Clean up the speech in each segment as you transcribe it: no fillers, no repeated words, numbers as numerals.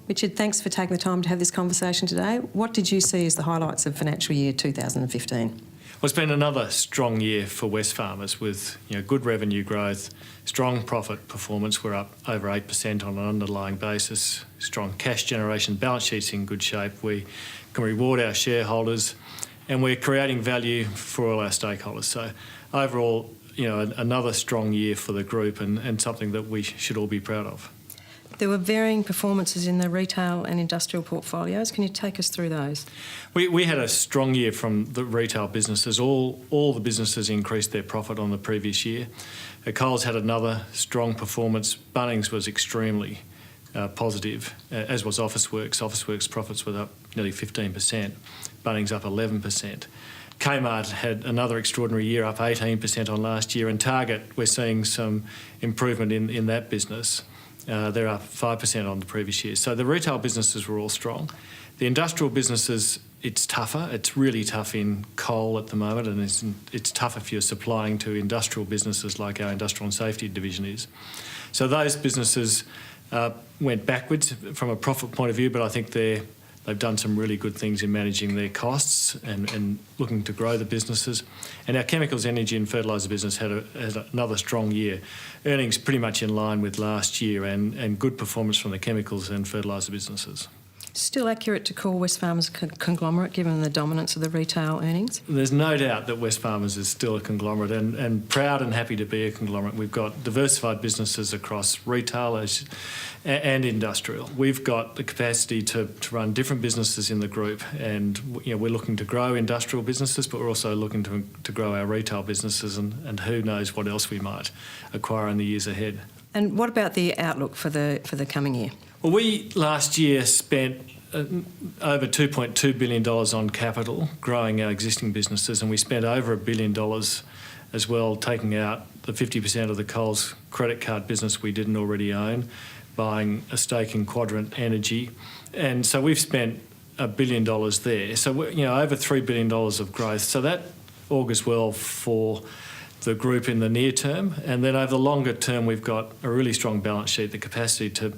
Richard, thanks for taking the time to have this conversation today. What did you see as the highlights of financial year 2015? Well, it's been another strong year for Wesfarmers with good revenue growth, strong profit performance. We're up over 8% on an underlying basis, strong cash generation, balance sheet's in good shape. We can reward our shareholders and we're creating value for all our stakeholders. So overall, another strong year for the group and something that we should all be proud of. There were varying performances in the retail and industrial portfolios. Can you take us through those? We had a strong year from the retail businesses. All the businesses increased their profit on the previous year. Coles had another strong performance. Bunnings was extremely positive, as was Officeworks. Officeworks profits were up nearly 15%. Bunnings up 11%. Kmart had another extraordinary year, up 18% on last year. And Target, we're seeing some improvement in that business. They're up 5% on the previous year. So the retail businesses were all strong. The industrial businesses, it's tougher. It's really tough in coal at the moment, and it's tough if you're supplying to industrial businesses like our industrial and safety division is. So those businesses went backwards from a profit point of view, but I think they've done some really good things in managing their costs and looking to grow the businesses. And our chemicals, energy and fertiliser business had another strong year. Earnings pretty much in line with last year and good performance from the chemicals and fertiliser businesses. Still accurate to call Wesfarmers a conglomerate given the dominance of the retail earnings? There's no doubt that Wesfarmers is still a conglomerate and proud and happy to be a conglomerate. We've got diversified businesses across retail and industrial. We've got the capacity to run different businesses in the group, and we're looking to grow industrial businesses, but we're also looking to grow our retail businesses and who knows what else we might acquire in the years ahead. And what about the outlook for the coming year? Well, we last year spent over $2.2 billion on capital, growing our existing businesses, and we spent over $1 billion as well, taking out the 50% of the Coles credit card business we didn't already own, buying a stake in Quadrant Energy. And so we've spent $1 billion there. So, over $3 billion of growth. So that augurs well for the group in the near term. And then over the longer term, we've got a really strong balance sheet, the capacity to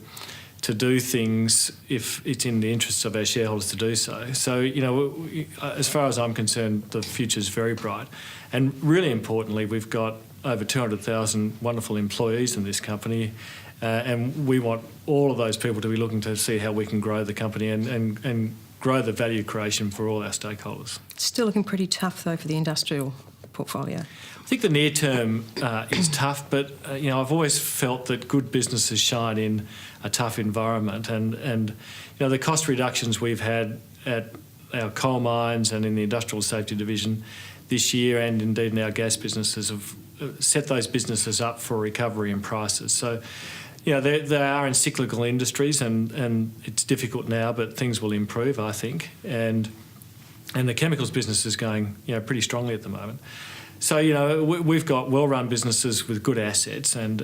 do things if it's in the interests of our shareholders to do so. So, as far as I'm concerned, the future's very bright. And really importantly, we've got over 200,000 wonderful employees in this company, and we want all of those people to be looking to see how we can grow the company and grow the value creation for all our stakeholders. Still looking pretty tough, though, for the industrial portfolio. I think the near term is tough, but I've always felt that good businesses shine in a tough environment, and the cost reductions we've had at our coal mines and in the industrial safety division this year, and indeed in our gas businesses, have set those businesses up for recovery in prices. So, they are in cyclical industries, and it's difficult now, but things will improve, I think, and the chemicals business is going pretty strongly at the moment. So, we've got well-run businesses with good assets and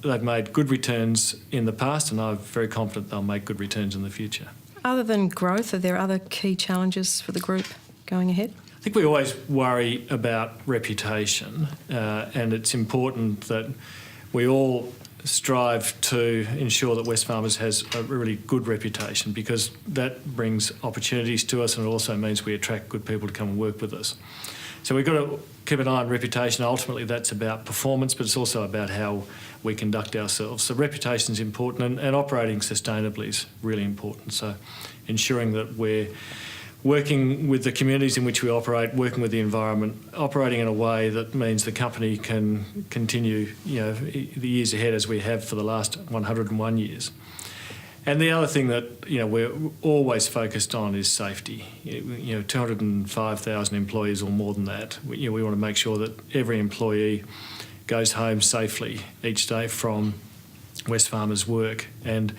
they've made good returns in the past, and I'm very confident they'll make good returns in the future. Other than growth, are there other key challenges for the group going ahead? I think we always worry about reputation, and it's important that we all strive to ensure that Wesfarmers has a really good reputation, because that brings opportunities to us and it also means we attract good people to come and work with us. So we've got to keep an eye on reputation. Ultimately, that's about performance, but it's also about how we conduct ourselves. So reputation is important, and operating sustainably is really important. So ensuring that we're working with the communities in which we operate, working with the environment, operating in a way that means the company can continue, the years ahead as we have for the last 101 years. And the other thing that we're always focused on is safety. 205,000 employees or more than that. We want to make sure that every employee goes home safely each day from Wesfarmers work. And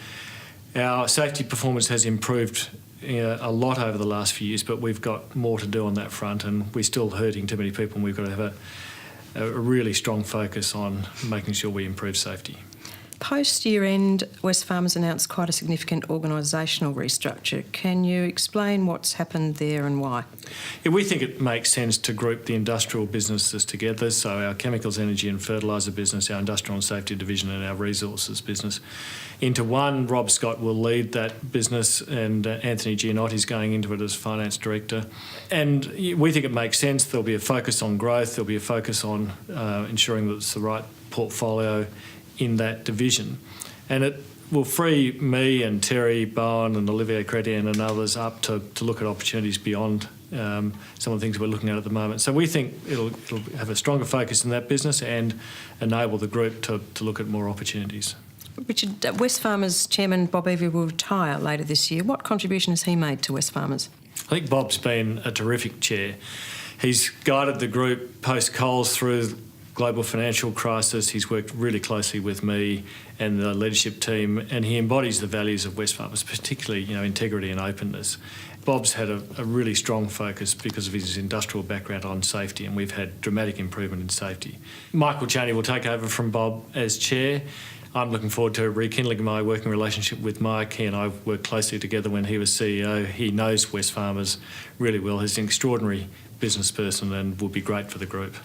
our safety performance has improved a lot over the last few years, but we've got more to do on that front, and we're still hurting too many people, and we've got to have a really strong focus on making sure we improve safety. Post-year end, Wesfarmers announced quite a significant organisational restructure. Can you explain what's happened there and why? Yeah, we think it makes sense to group the industrial businesses together, so our chemicals, energy and fertiliser business, our industrial and safety division and our resources business, into one. Rob Scott will lead that business and Anthony Gianotti is going into it as finance director. And we think it makes sense. There'll be a focus on growth, there'll be a focus on ensuring that it's the right portfolio in that division. And it will free me and Terry Bowen and Olivier Chrétien and others up to look at opportunities beyond some of the things we're looking at the moment. So we think it'll have a stronger focus in that business and enable the group to look at more opportunities. Richard, Wesfarmers Chairman Bob Evie will retire later this year. What contribution has he made to Wesfarmers? I think Bob's been a terrific chair. He's guided the group post-Coles through global financial crisis. He's worked really closely with me and the leadership team, and he embodies the values of Wesfarmers, particularly integrity and openness. Bob's had a really strong focus because of his industrial background on safety, and we've had dramatic improvement in safety. Michael Chaney will take over from Bob as chair. I'm looking forward to rekindling my working relationship with Mike. He and I worked closely together when he was CEO. He knows Wesfarmers really well. He's an extraordinary business person and will be great for the group.